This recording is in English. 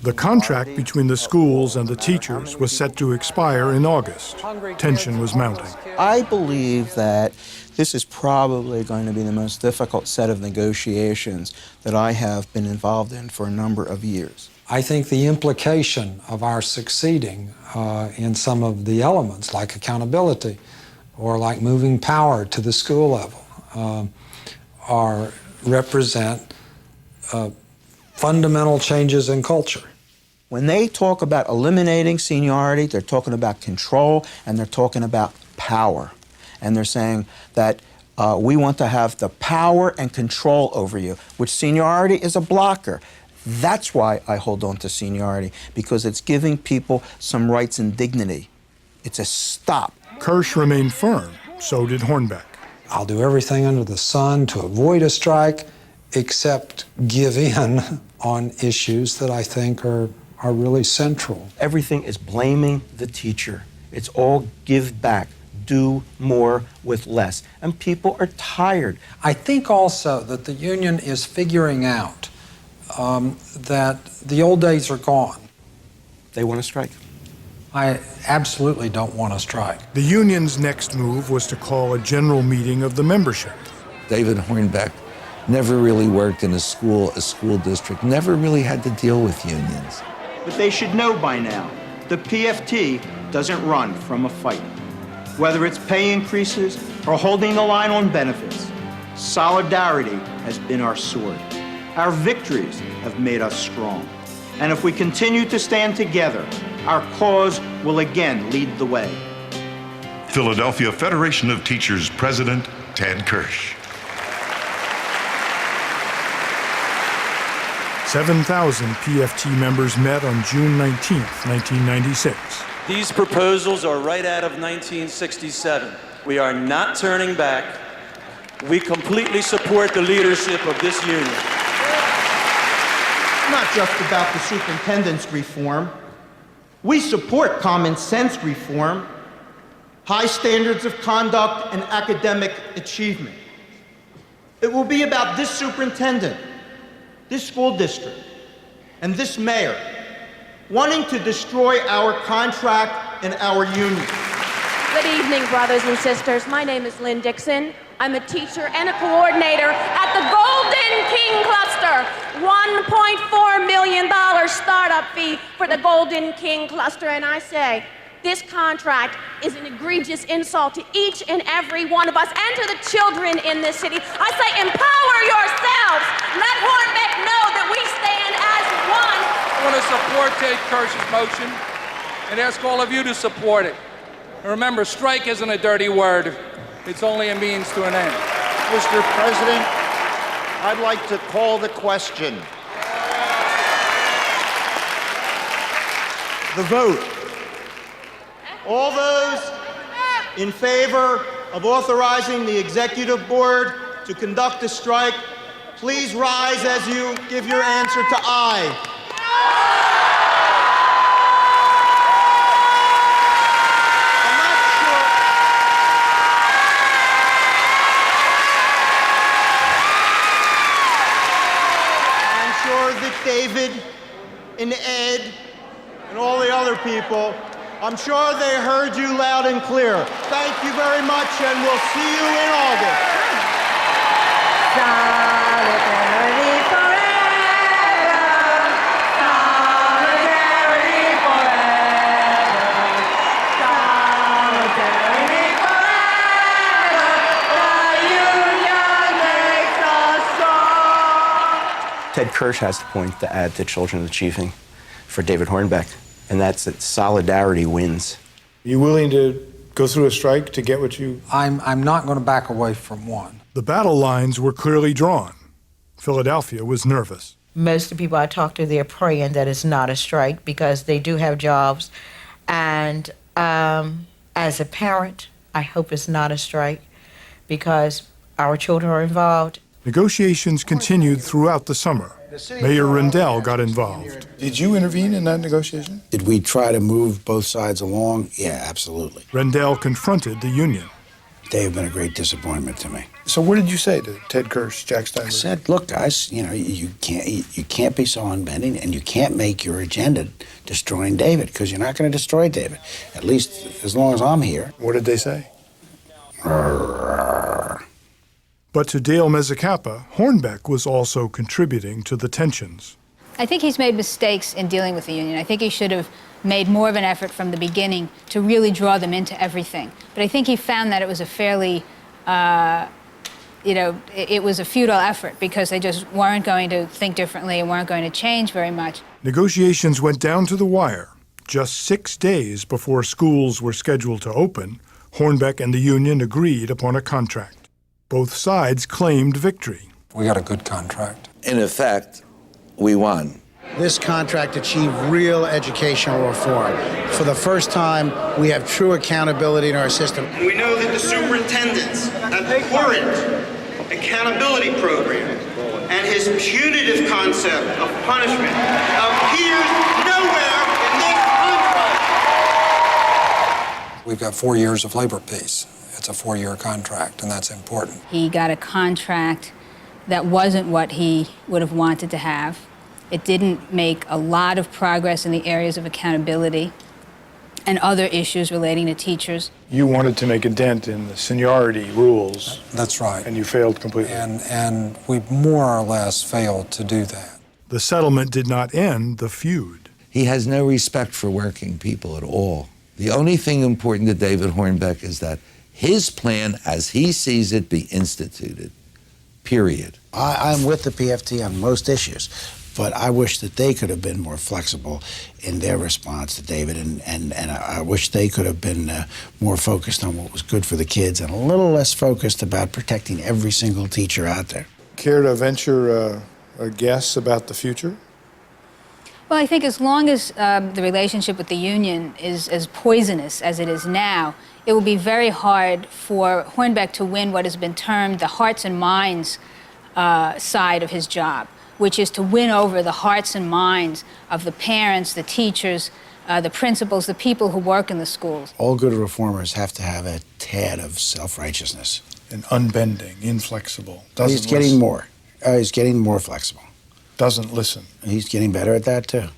The contract between the schools and the teachers was set to expire in August. Tension was mounting. I believe that this is probably going to be the most difficult set of negotiations that I have been involved in for a number of years. I think the implication of our succeeding in some of the elements, like accountability or like moving power to the school level, represent fundamental changes in culture. When they talk about eliminating seniority, they're talking about control and they're talking about power. And they're saying that we want to have the power and control over you, which seniority is a blocker. That's why I hold on to seniority, because it's giving people some rights and dignity. It's a stop. Kirsch remained firm, so did Hornbeck. I'll do everything under the sun to avoid a strike, except give in on issues that I think are really central. Everything is blaming the teacher. It's all give back, do more with less. And people are tired. I think also that the union is figuring out that the old days are gone. They want to strike. I absolutely don't want to strike. The union's next move was to call a general meeting of the membership. David Hornbeck never really worked in a school district, never really had to deal with unions. But they should know by now, the PFT doesn't run from a fight. Whether it's pay increases or holding the line on benefits, solidarity has been our sword. Our victories have made us strong. And if we continue to stand together, our cause will again lead the way. Philadelphia Federation of Teachers President Ted Kirsch. 7,000 PFT members met on June 19, 1996. These proposals are right out of 1967. We are not turning back. We completely support the leadership of this union. It's not just about the superintendent's reform. We support common sense reform, high standards of conduct, and academic achievement. It will be about this superintendent, this school district, and this mayor wanting to destroy our contract and our union. Good evening, brothers and sisters. My name is Lynn Dixon. I'm a teacher and a coordinator at the Golden King Cluster. $1.4 million startup fee for the Golden King Cluster. And I say, this contract is an egregious insult to each and every one of us and to the children in this city. I say, empower yourselves. Let Hornbeck know that we stand as one. I want to support Ted Kirsch's motion and ask all of you to support it. And remember, strike isn't a dirty word. It's only a means to an end. Mr. President, I'd like to call the question. The vote. All those in favor of authorizing the executive board to conduct a strike, please rise as you give your answer to aye. David and Ed and all the other people, I'm sure they heard you loud and clear. Thank you very much, and we'll see you in August. Solidarity forever. Solidarity forever. Solidarity forever. The union makes us strong. Ted Kirsch has the point to add to Children Achieving for David Hornbeck, and that's that solidarity wins. Are you willing to go through a strike to get what you... I'm not going to back away from one. The battle lines were clearly drawn. Philadelphia was nervous. Most of the people I talk to, they're praying that it's not a strike because they do have jobs. And as a parent, I hope it's not a strike because our children are involved. Negotiations continued throughout the summer. Mayor Rendell got involved. Did you intervene in that negotiation? Did we try to move both sides along? Yeah, absolutely. Rendell confronted the union. They have been a great disappointment to me. So what did you say to Ted Kirsch, Jack Steinberg? I said, look, guys, you know, you can't be so unbending, and you can't make your agenda destroying David, because you're not going to destroy David, at least as long as I'm here. What did they say? But to Dale Mezzicappa, Hornbeck was also contributing to the tensions. I think he's made mistakes in dealing with the union. I think he should have made more of an effort from the beginning to really draw them into everything. But I think he found that it was a fairly, it was a futile effort because they just weren't going to think differently and weren't going to change very much. Negotiations went down to the wire. Just 6 days before schools were scheduled to open, Hornbeck and the union agreed upon a contract. Both sides claimed victory. We got a good contract. In effect, we won. This contract achieved real educational reform. For the first time, we have true accountability in our system. We know that the superintendent's abhorrent accountability program and his punitive concept of punishment appears nowhere in this contract. We've got 4 years of labor peace. It's a 4-year contract, and that's important. He got a contract that wasn't what he would have wanted to have. It didn't make a lot of progress in the areas of accountability and other issues relating to teachers. You wanted to make a dent in the seniority rules. That's right. And you failed completely. And we more or less failed to do that. The settlement did not end the feud. He has no respect for working people at all. The only thing important to David Hornbeck is that his plan, as he sees it, be instituted, period. I'm with the PFT on most issues, but I wish that they could have been more flexible in their response to David, and I wish they could have been more focused on what was good for the kids and a little less focused about protecting every single teacher out there. Care to venture a guess about the future? Well, I think as long as the relationship with the union is as poisonous as it is now, it will be very hard for Hornbeck to win what has been termed the hearts and minds side of his job, which is to win over the hearts and minds of the parents, the teachers, the principals, the people who work in the schools. All good reformers have to have a tad of self-righteousness. And unbending, inflexible. He's getting more. He's getting more flexible. Doesn't listen. He's getting better at that, too.